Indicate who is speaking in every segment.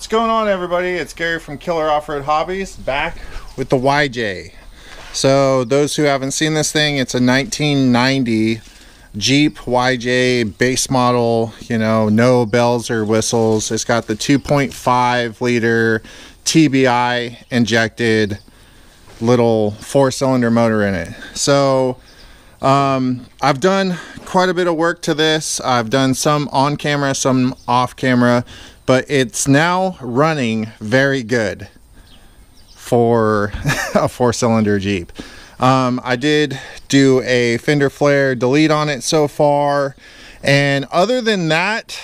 Speaker 1: going on, everybody? It's Gary from Killer Off-Road Hobbies, back with the YJ. So those who haven't seen this thing, it's a 1990 Jeep YJ base model, you know, no bells or whistles. It's got the 2.5 liter TBI injected little 4-cylinder motor in it. So I've done quite a bit of work to this. I've done some on camera, some off camera, but it's now running very good for a 4-cylinder Jeep. I did do a fender flare delete on it so far, and other than that,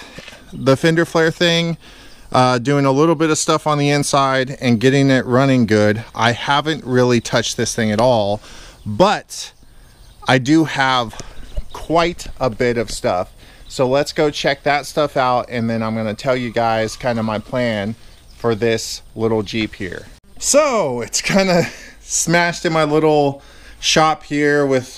Speaker 1: the fender flare thing, doing a little bit of stuff on the inside and getting it running good, I haven't really touched this thing at all, but I do have quite a bit of stuff. So let's go check that stuff out, and then I'm going to tell you guys kind of my plan for this little Jeep here. So it's kind of smashed in my little shop here with,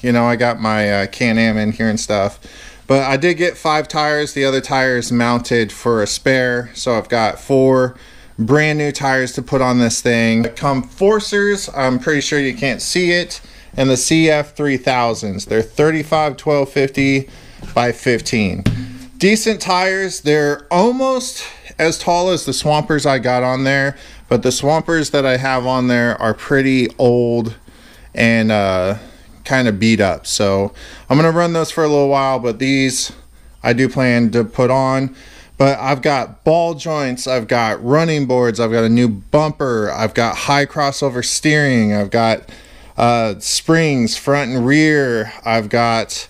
Speaker 1: you know, I got my Can-Am in here and stuff. But I did get 5 tires. The other tires mounted for a spare. So I've got 4 brand new tires to put on this thing. Come Forcers, I'm pretty sure you can't see it. And the CF 3000s. They're 35 1250 by 15. Decent tires. They're almost as tall as the Swampers I got on there, but the Swampers that I have on there are pretty old and kind of beat up. So I'm gonna run those for a little while, but these I do plan to put on. But I've got ball joints, I've got running boards, I've got a new bumper, I've got high crossover steering, I've got springs front and rear, I've got,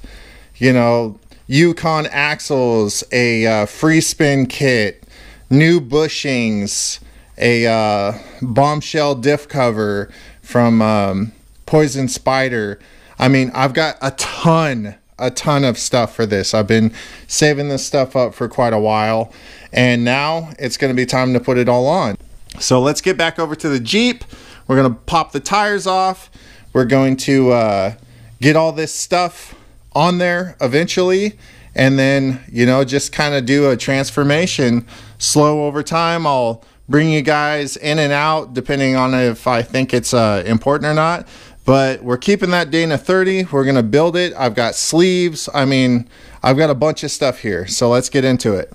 Speaker 1: you know, Yukon axles, a free spin kit, new bushings, a bombshell diff cover from Poison Spider. I mean, I've got a ton of stuff for this. I've been saving this stuff up for quite a while, and now it's going to be time to put it all on. So let's get back over to the Jeep. We're going to pop the tires off. We're going to get all this stuff on there eventually, and then, you know, just kind of do a transformation slow over time. I'll bring you guys in and out depending on if I think it's important or not. But we're keeping that Dana 30. We're gonna build it. I've got sleeves. I mean, I've got a bunch of stuff here. So let's get into it.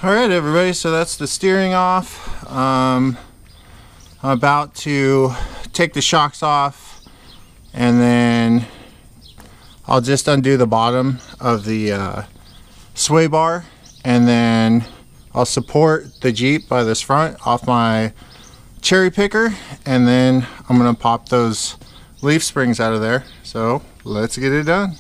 Speaker 1: Alright everybody, so that's the steering off. I'm about to take the shocks off, and then I'll just undo the bottom of the sway bar, and then I'll support the Jeep by this front off my cherry picker, and then I'm gonna pop those leaf springs out of there. So let's get it done.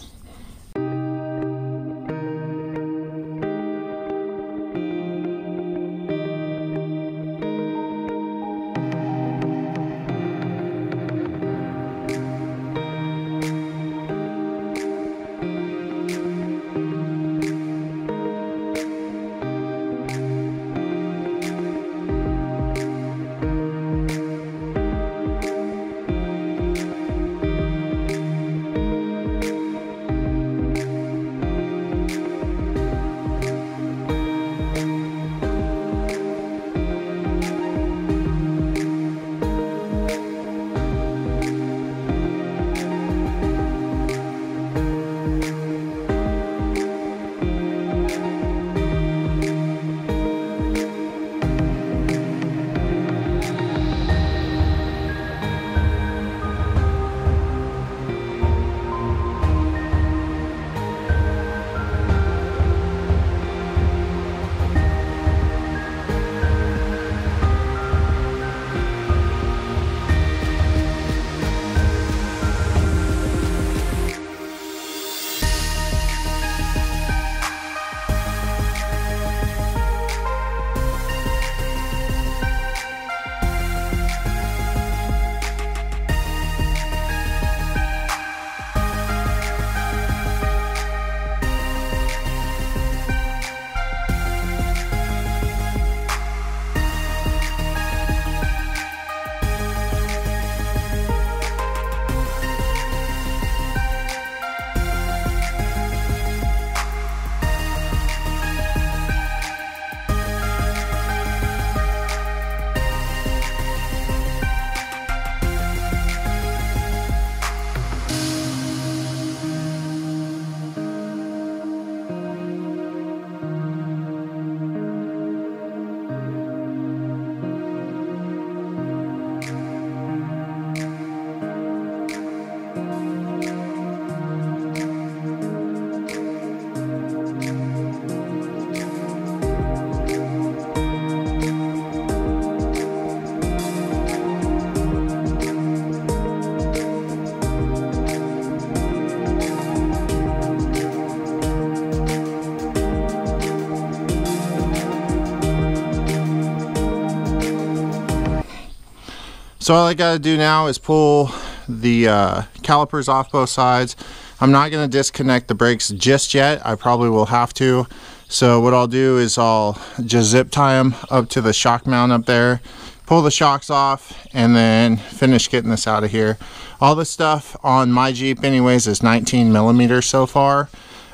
Speaker 1: So all I gotta do now is pull the calipers off both sides. I'm not gonna disconnect the brakes just yet. I probably will have to. So what I'll do is I'll just zip tie them up to the shock mount up there, pull the shocks off, and then finish getting this out of here. All this stuff on my Jeep anyways is 19 millimeters so far.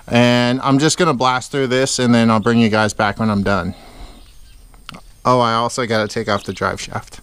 Speaker 1: And I'm just gonna blast through this, and then I'll bring you guys back when I'm done. Oh, I also gotta take off the drive shaft.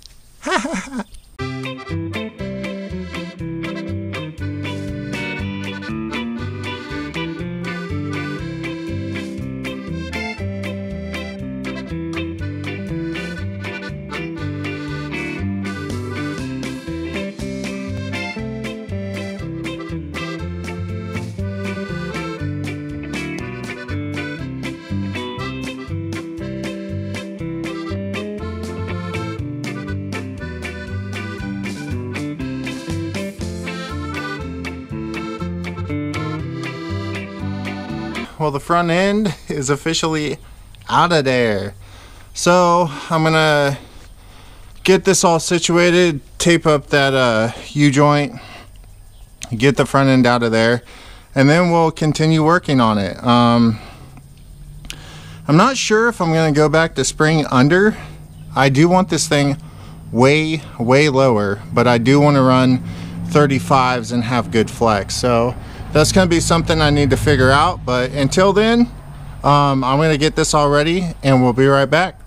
Speaker 1: Well, the front end is officially out of there. So I'm gonna get this all situated, tape up that U-joint, get the front end out of there, and then we'll continue working on it. I'm not sure if I'm gonna go back to spring under. I do want this thing way lower, but I do want to run 35s and have good flex. So that's going to be something I need to figure out, but until then, I'm going to get this all ready and we'll be right back.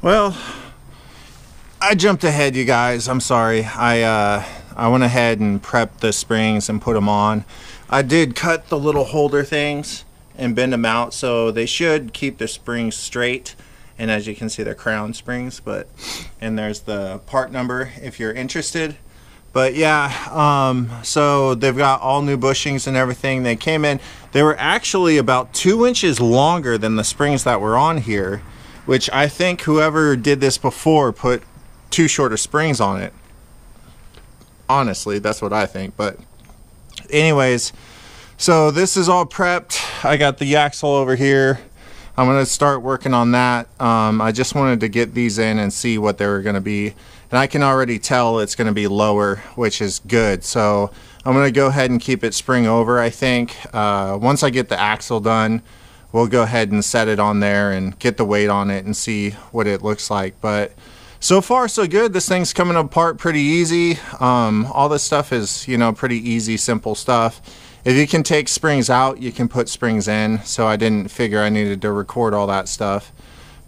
Speaker 1: Well, I jumped ahead, you guys. I'm sorry. I went ahead and prepped the springs and put them on. I did cut the little holder things and bend them out, so they should keep the springs straight. And as you can see, they're crown springs, and there's the part number if you're interested. But yeah, so they've got all new bushings and everything. They came in, they were actually about 2 inches longer than the springs that were on here, which I think whoever did this before put too short of springs on it. Honestly, that's what I think. But anyways, so this is all prepped. I got the axle over here. I'm going to start working on that. I just wanted to get these in and see what they were going to be. And I can already tell it's going to be lower, which is good. So I'm going to go ahead and keep it spring over, I think. Once I get the axle done, we'll go ahead and set it on there and get the weight on it and see what it looks like. But so far so good. This thing's coming apart pretty easy. All this stuff is, you know, pretty easy, simple stuff. If you can take springs out, you can put springs in. So I didn't figure I needed to record all that stuff.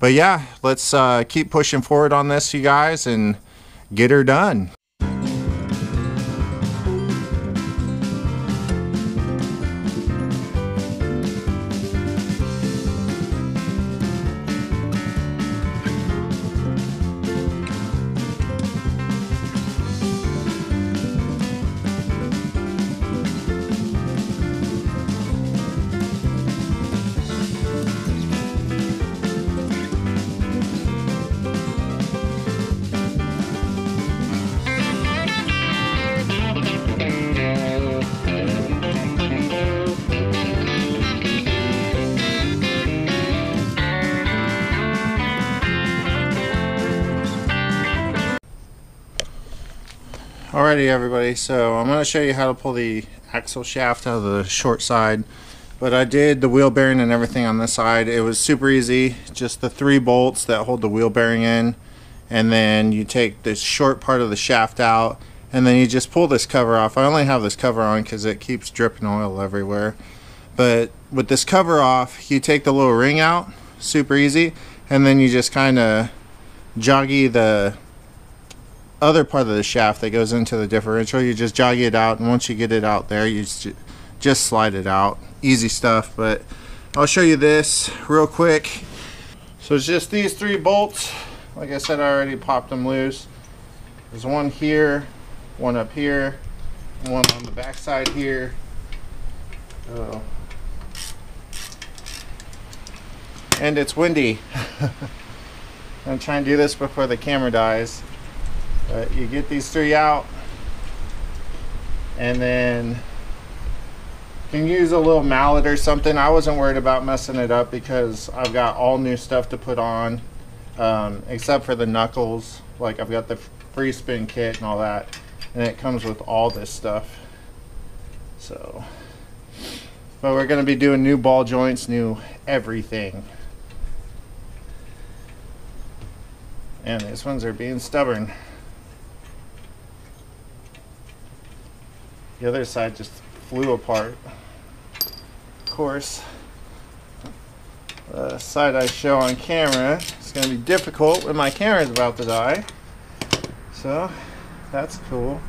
Speaker 1: But yeah, let's keep pushing forward on this, you guys, and get her done. Alrighty everybody, so I'm going to show you how to pull the axle shaft out of the short side. But I did the wheel bearing and everything on this side. It was super easy, just the 3 bolts that hold the wheel bearing in, and then you take this short part of the shaft out, and then you just pull this cover off. I only have this cover on because it keeps dripping oil everywhere. But with this cover off, you take the little ring out, super easy, and then you just kind of joggy the other part of the shaft that goes into the differential. You just jog it out, and once you get it out there, you just slide it out. Easy stuff. But I'll show you this real quick. So it's just these 3 bolts. Like I said, I already popped them loose. There's one here, one up here, one on the back side here. And it's windy. I'm trying to do this before the camera dies. But you get these 3 out, and then you can use a little mallet or something. I wasn't worried about messing it up because I've got all new stuff to put on, except for the knuckles. Like, I've got the free spin kit and all that, and it comes with all this stuff. So, but we're going to be doing new ball joints, new everything. And these ones are being stubborn. The other side just flew apart. Of course, the side I show on camera is going to be difficult when my camera is about to die. So that's cool.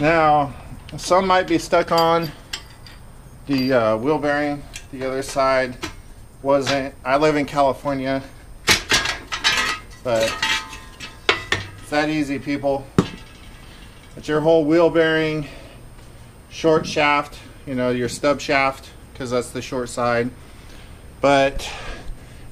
Speaker 1: Now, some might be stuck on the wheel bearing. The other side wasn't. I live in California, but it's that easy, people. It's your whole wheel bearing, short shaft, you know, your stub shaft, because that's the short side. But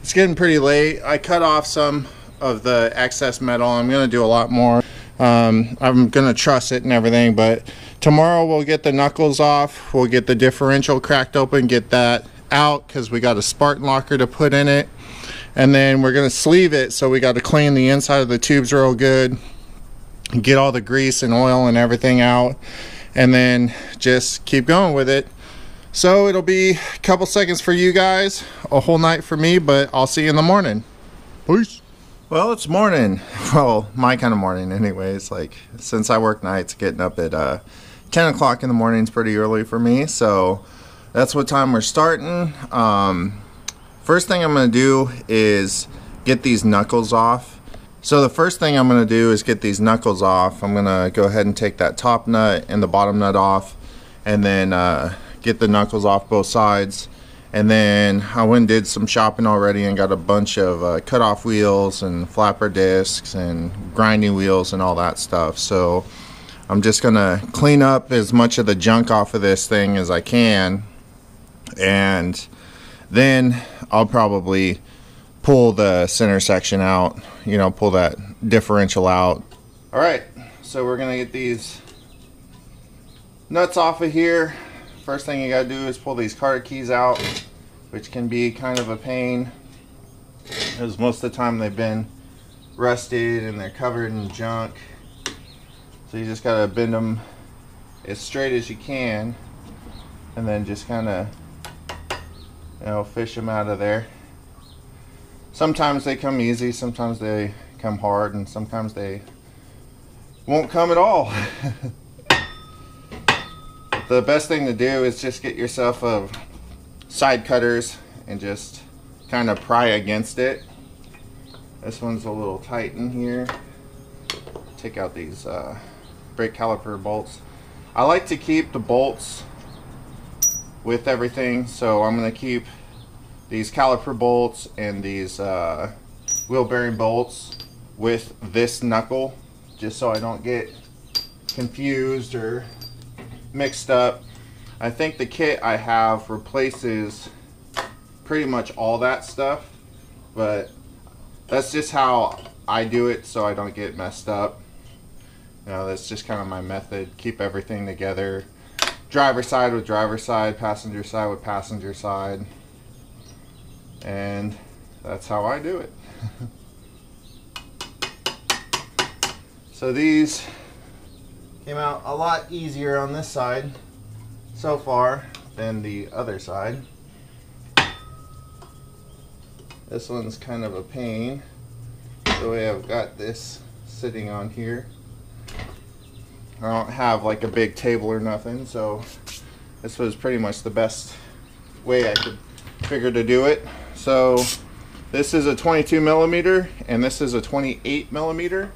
Speaker 1: it's getting pretty late. I cut off some of the excess metal. I'm going to do a lot more. I'm going to truss it and everything, but tomorrow we'll get the knuckles off. We'll get the differential cracked open, get that out, because we got a Spartan locker to put in it. And then we're going to sleeve it, so we got to clean the inside of the tubes real good, get all the grease and oil and everything out, and then just keep going with it. So it'll be a couple seconds for you guys, a whole night for me, but I'll see you in the morning. Peace. Well, it's morning. Well, my kind of morning anyways. Like, since I work nights, getting up at 10 o'clock in the morning is pretty early for me. So that's what time we're starting. First thing I'm going to do is get these knuckles off. So the first thing I'm going to do is get these knuckles off. I'm going to go ahead and take that top nut and the bottom nut off, and then get the knuckles off both sides. And then I went and did some shopping already and got a bunch of cut-off wheels and flapper discs and grinding wheels and all that stuff. So I'm just gonna clean up as much of the junk off of this thing as I can, and then I'll probably pull the center section out, you know, pull that differential out. All right, so we're gonna get these nuts off of here. First thing you gotta do is pull these card keys out, which can be kind of a pain because most of the time they've been rusted and they're covered in junk. So you just gotta bend them as straight as you can and then just kind of, you know, fish them out of there. Sometimes they come easy, sometimes they come hard, and sometimes they won't come at all. The best thing to do is just get yourself a side cutters and just kind of pry against it. This one's a little tight in here. Take out these brake caliper bolts. I like to keep the bolts with everything, so I'm going to keep these caliper bolts and these wheel bearing bolts with this knuckle, just so I don't get confused or mixed up. I think the kit I have replaces pretty much all that stuff, but that's just how I do it so I don't get messed up. You know, that's just kind of my method. Keep everything together. Driver side with driver side, passenger side with passenger side. And that's how I do it. So these came out a lot easier on this side so far than the other side. This one's kind of a pain, the way I've got this sitting on here. I don't have like a big table or nothing, so this was pretty much the best way I could figure to do it. So this is a 22 millimeter and this is a 28 millimeter.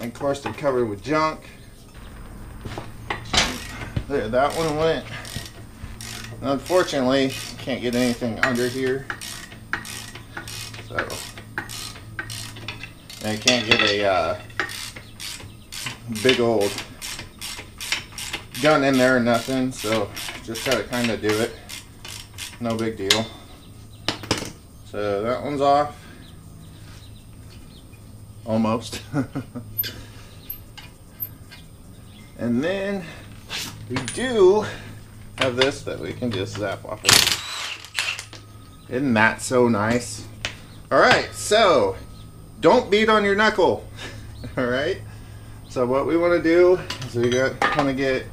Speaker 1: And of course they're covered with junk. There, that one went. And unfortunately, can't get anything under here. So I can't get a big old gun in there or nothing, so just gotta kind of do it. No big deal. So that one's off. Almost. And then we do have this that we can just zap off of. Isn't that so nice? Alright, so don't beat on your knuckle. Alright? So what we want to do is we want to get,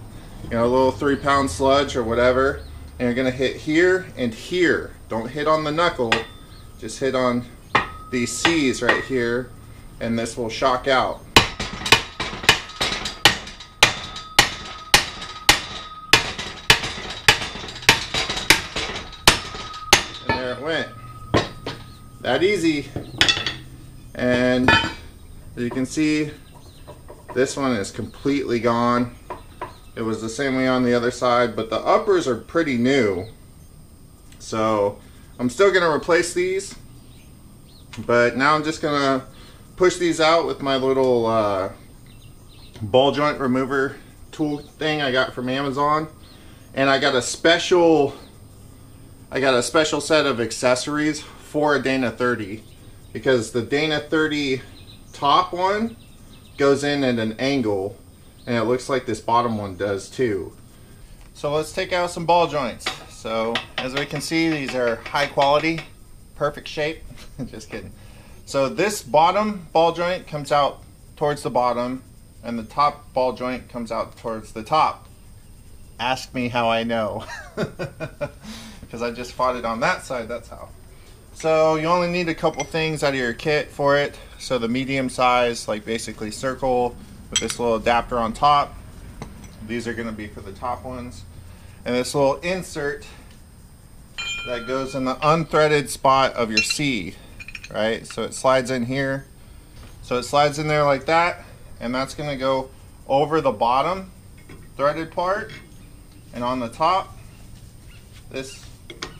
Speaker 1: you know, a little 3-pound sludge or whatever, and you're going to hit here and here. Don't hit on the knuckle, just hit on these C's right here, and this will shock out. And there it went. That easy. And as you can see, this one is completely gone. It was the same way on the other side, but the uppers are pretty new. So I'm still going to replace these, but now I'm just going to push these out with my little ball joint remover tool thing I got from Amazon. And I got a special set of accessories for a Dana 30, because the Dana 30 top one goes in at an angle, and it looks like this bottom one does too. So let's take out some ball joints. So as we can see, these are high quality, perfect shape. Just kidding. So this bottom ball joint comes out towards the bottom, and the top ball joint comes out towards the top. Ask me how I know. Because I just fought it on that side, that's how. So you only need a couple things out of your kit for it. So the medium size, like basically circle with this little adapter on top. These are going to be for the top ones. And this little insert that goes in the unthreaded spot of your C, right? So it slides in here. So it slides in there like that, and that's going to go over the bottom threaded part. And on the top, this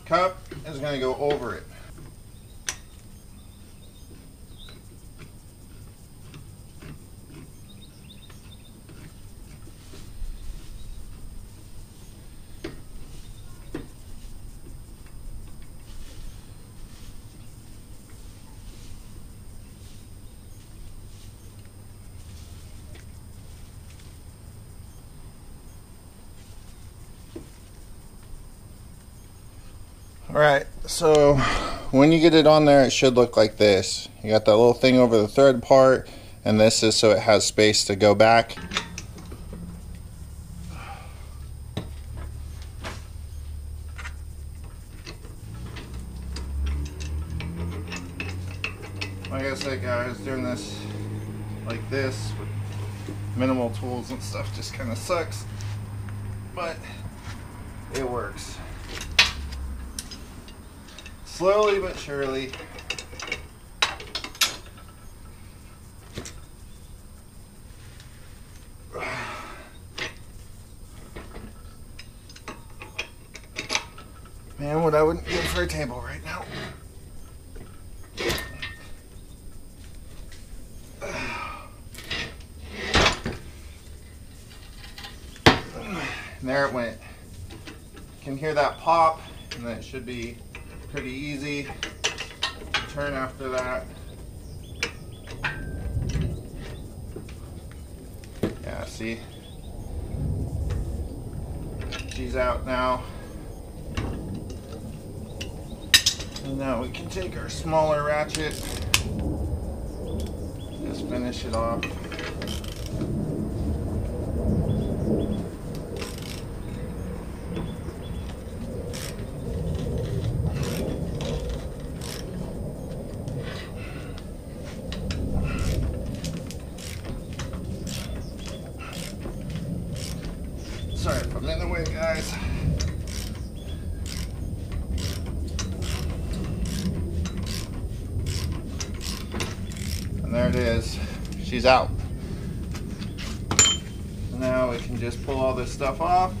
Speaker 1: cup is going to go over it. Alright, so when you get it on there, it should look like this. You got that little thing over the thread part, and this is so it has space to go back. Like I said, guys, doing this like this with minimal tools and stuff just kind of sucks, but it works. Slowly but surely. Man, what I wouldn't give for a table right now. And there it went. You can hear that pop, and then it should be pretty easy to turn after that. Yeah, see? She's out now. And now we can take our smaller ratchet, just finish it off. Sorry if I'm in the way, guys. And there it is. She's out. So now we can just pull all this stuff off.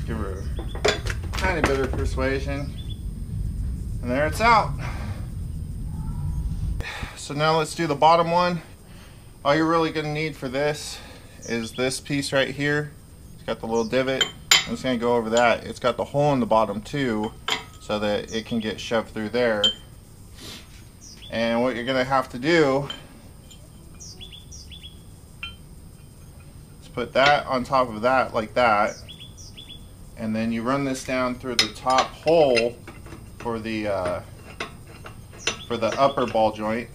Speaker 1: Give her a tiny bit of persuasion, and there it's out. So now let's do the bottom one. All you're really going to need for this is this piece right here. It's got the little divot. I'm just going to go over that. It's got the hole in the bottom too, so that it can get shoved through there. And what you're going to have to do is put that on top of that like that. And then you run this down through the top hole for the upper ball joint.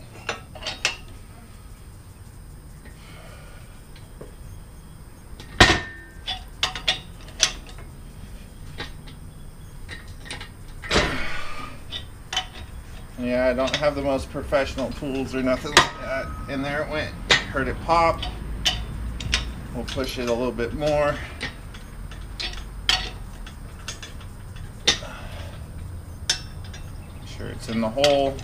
Speaker 1: Yeah, I don't have the most professional tools or nothing like that. And there it went. Heard it pop. We'll push it a little bit more. Sure it's in the hole.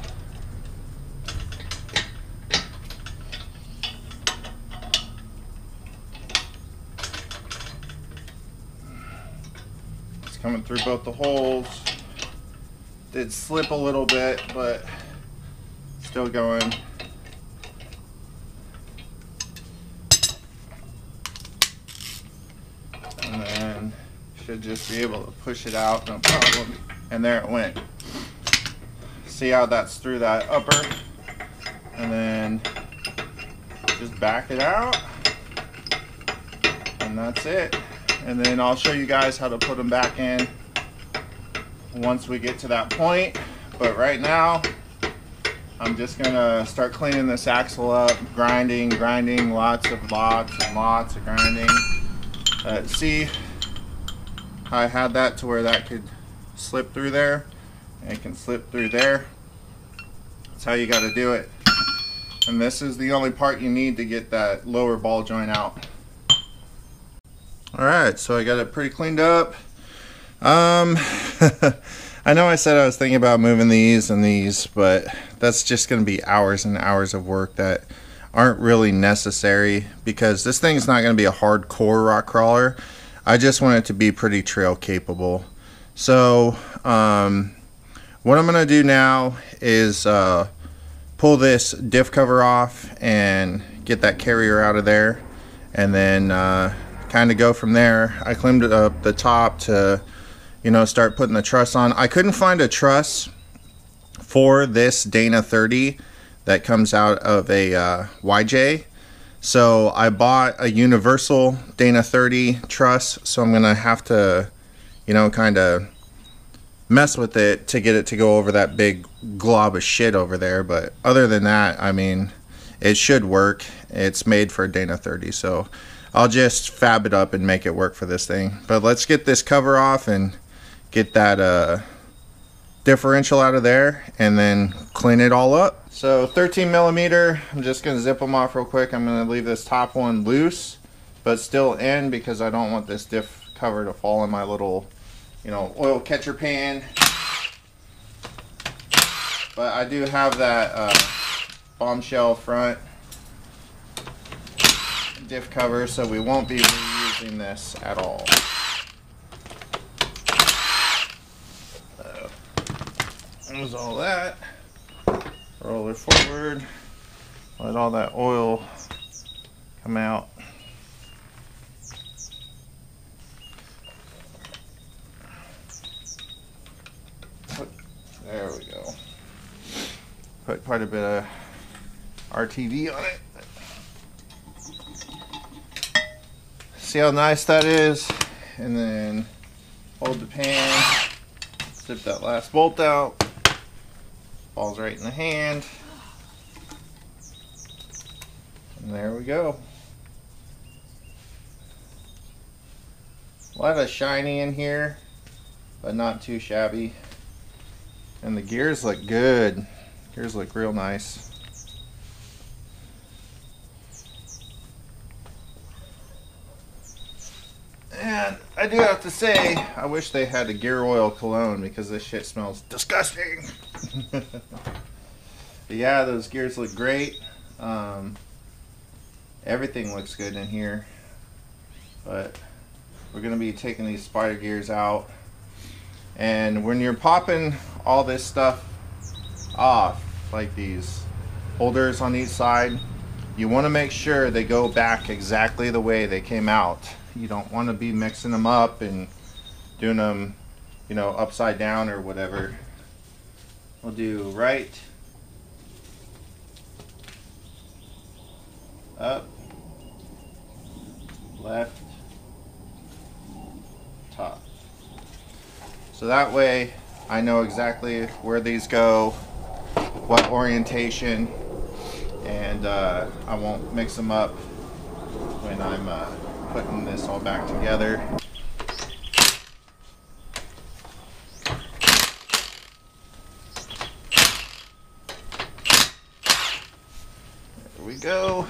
Speaker 1: It's coming through both the holes. Did slip a little bit, but still going. And then should just be able to push it out, no problem. And there it went. See how that's through that upper, and then just back it out, and that's it. And then I'll show you guys how to put them back in once we get to that point. But right now I'm just gonna start cleaning this axle up, grinding, lots of grinding. See how I had that to where that could slip through there, and it can slip through there. That's how you got to do it. And this is the only part you need to get that lower ball joint out. Alright, so I got it pretty cleaned up. I know I said I was thinking about moving these and these, but that's just going to be hours and hours of work that aren't really necessary, because this thing's not going to be a hardcore rock crawler. I just want it to be pretty trail capable. So what I'm going to do now is pull this diff cover off and get that carrier out of there, and then kind of go from there. I cleaned it up the top to you know, start putting the truss on. I couldn't find a truss for this Dana 30 that comes out of a YJ. So I bought a universal Dana 30 truss, so I'm gonna have to, you know, kind of mess with it to get it to go over that big glob of shit over there. But other than that, I mean, it should work. It's made for a Dana 30, so I'll just fab it up and make it work for this thing. But let's get this cover off and get that differential out of there and then clean it all up. So 13 millimeter, I'm just gonna zip them off real quick. I'm gonna leave this top one loose, but still in, because I don't want this diff cover to fall in my little, you know, oil catcher pan. But I do have that bombshell front diff cover, so we won't be reusing this at all. There's all that. Roll it forward. Let all that oil come out. There we go. Put quite a bit of RTV on it. See how nice that is? And then hold the pan, zip that last bolt out. Falls right in the hand. And there we go. A lot of shiny in here, but not too shabby. And the gears look good. Gears look real nice. And I do have to say, I wish they had a gear oil cologne, because this shit smells disgusting. But yeah, those gears look great. Everything looks good in here. But we're going to be taking these spider gears out. And when you're popping all this stuff off, like these holders on each side, you want to make sure they go back exactly the way they came out. You don't want to be mixing them up and doing them, you know, upside down or whatever. We'll do right, up, left, top. So that way I know exactly where these go, what orientation, and I won't mix them up when I'm putting this all back together. There we go.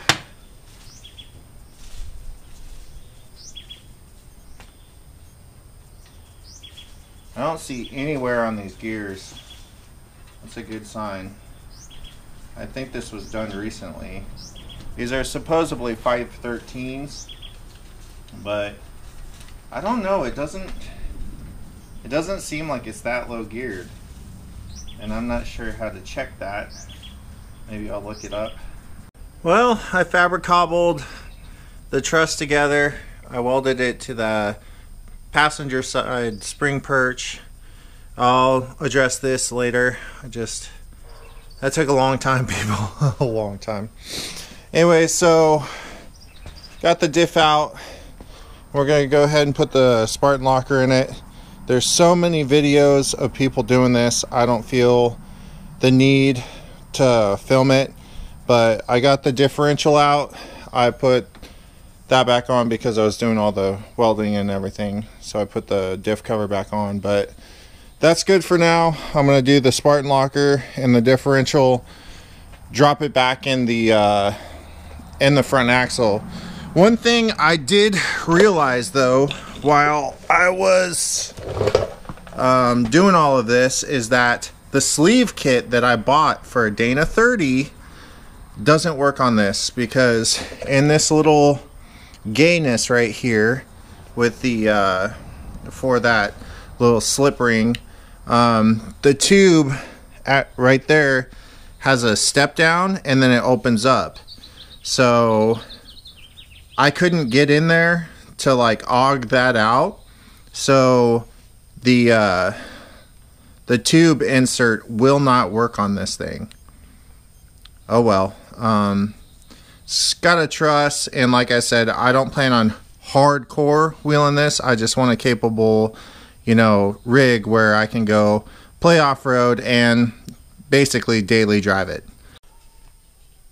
Speaker 1: I don't see any wear on these gears. That's a good sign. I think this was done recently. These are supposedly 513s, but I don't know, it doesn't seem like it's that low geared, and I'm not sure how to check that. Maybe I'll look it up. Well, I fabric cobbled the truss together. I welded it to the passenger side spring perch. I'll address this later. That took a long time, people. A long time. Anyway, so got the diff out. We're going to go ahead and put the Spartan locker in it. There's so many videos of people doing this. I don't feel the need to film it, but I got the differential out. I put that back on because I was doing all the welding and everything, so I put the diff cover back on. But that's good for now. I'm going to do the Spartan locker and the differential, drop it back in the front axle. One thing I did realize though, while I was doing all of this, is that the sleeve kit that I bought for a Dana 30 doesn't work on this, because in this little gayness right here with the for that little slip ring, the tube right there has a step down and then it opens up. So I couldn't get in there to like aug that out. So the tube insert will not work on this thing. Oh well. It's got a truss, and like I said, I don't plan on hardcore wheeling this. I just want a capable, you know, rig where I can go play off-road and basically daily drive it.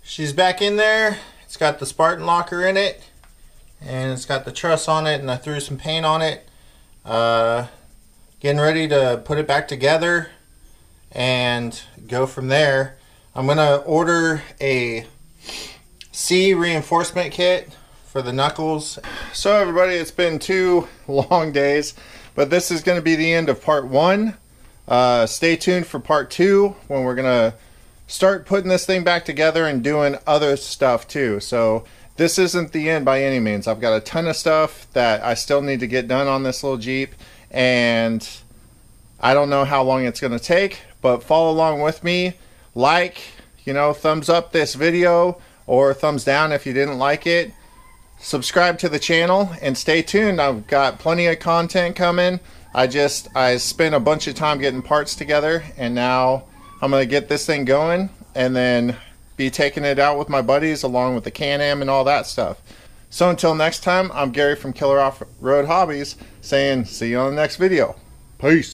Speaker 1: She's back in there. It's got the Spartan locker in it, and it's got the truss on it, and I threw some paint on it. Getting ready to put it back together and go from there. I'm gonna order a C reinforcement kit for the knuckles. So everybody, it's been 2 long days, but this is going to be the end of part 1. Stay tuned for part 2 when we're gonna start putting this thing back together and doing other stuff too. So this isn't the end by any means. I've got a ton of stuff that I still need to get done on this little Jeep, and I don't know how long it's going to take, but follow along with me. Like, you know, thumbs up this video, or thumbs down if you didn't like it. Subscribe to the channel and stay tuned. I've got plenty of content coming. I spent a bunch of time getting parts together, and now I'm going to get this thing going and then be taking it out with my buddies along with the Can-Am and all that stuff. So until next time, I'm Gary from Killer Off-Road Hobbies saying see you on the next video. Peace.